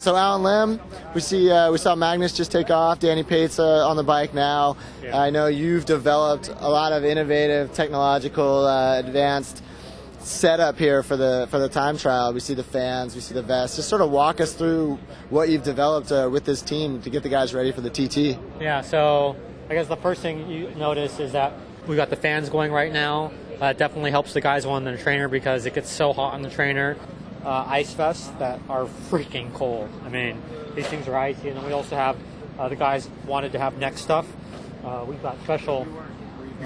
So Alan Lim, we saw Magnus just take off. Danny Pate's on the bike now. Yeah. I know you've developed a lot of innovative, technological, advanced setup here for the time trial. We see the fans, we see the vests. Just sort of walk us through what you've developed with this team to get the guys ready for the TT. Yeah, so I guess the first thing you notice is that we got the fans going right now. It definitely helps the guys on the trainer because it gets so hot on the trainer. Ice vests that are freaking cold. I mean, these things are icy. And then we also have the guys wanted to have neck stuff. We've got special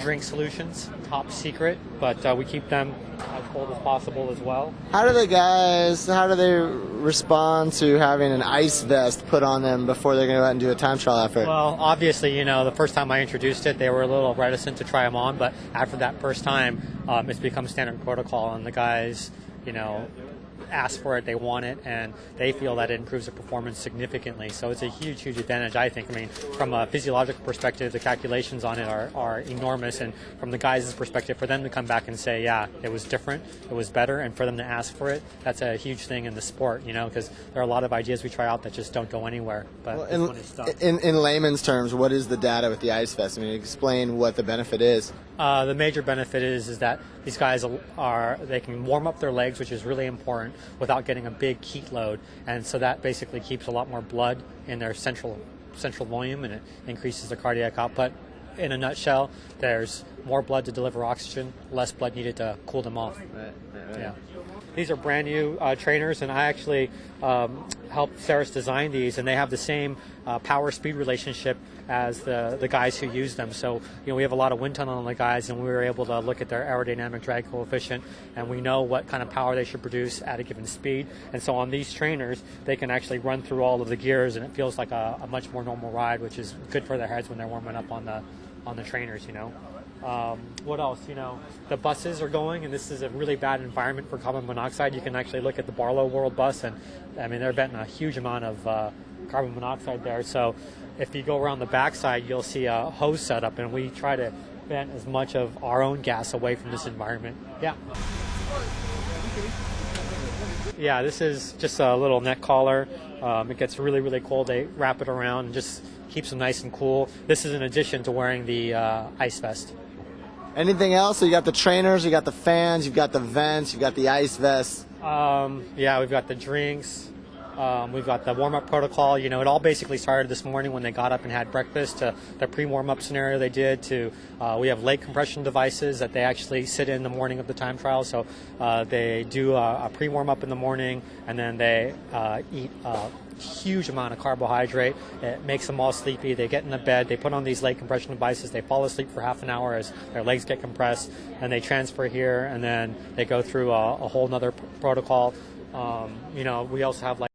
drink solutions, top secret, but we keep them as cold as possible as well. How do they respond to having an ice vest put on them before they're going to go out and do a time trial effort? Well, obviously, the first time I introduced it, they were a little reticent to try them on, but after that first time, it's become standard protocol, and the guys, ask for it, they want it, and they feel that it improves their performance significantly. So it's a huge, huge advantage, I think. I mean, from a physiological perspective, the calculations on it are enormous, and from the guys' perspective, for them to come back and say, yeah, it was different, it was better, and for them to ask for it, that's a huge thing in the sport, because there are a lot of ideas we try out that just don't go anywhere. But in layman's terms, what is the data with the ice vest? I mean, explain what the benefit is. The major benefit is that these guys they can warm up their legs, which is really important, without getting a big heat load, and so that basically keeps a lot more blood in their central volume, and it increases their cardiac output. In a nutshell, there's more blood to deliver oxygen, less blood needed to cool them off. Right. Yeah. These are brand new trainers, and I actually helped Ceres design these, and they have the same power-speed relationship as the guys who use them. So, we have a lot of wind tunnel on the guys, and we were able to look at their aerodynamic drag coefficient, and we know what kind of power they should produce at a given speed. And so on these trainers, they can actually run through all of the gears, and it feels like a much more normal ride, which is good for their heads when they're warming up on the trainers, What else? The buses are going, and this is a really bad environment for carbon monoxide. You can actually look at the Barlow World bus, and they're venting a huge amount of carbon monoxide there. So if you go around the backside, you'll see a hose setup, and we try to vent as much of our own gas away from this environment. Yeah, this is just a little neck collar. It gets really, really cold. They wrap it around and just keeps them nice and cool. This is in addition to wearing the ice vest. Anything else? So you got the trainers, you got the fans, you've got the vents, you've got the ice vests. Yeah, we've got the drinks. We've got the warm-up protocol. It all basically started this morning when they got up and had breakfast, to the pre-warm-up scenario they did, to we have leg compression devices that they actually sit in the morning of the time trial. So they do a pre-warm-up in the morning, and then they eat a huge amount of carbohydrate. It makes them all sleepy. They get in the bed, they put on these leg compression devices, they fall asleep for half an hour as their legs get compressed, and they transfer here, and then they go through a whole nother protocol. We also have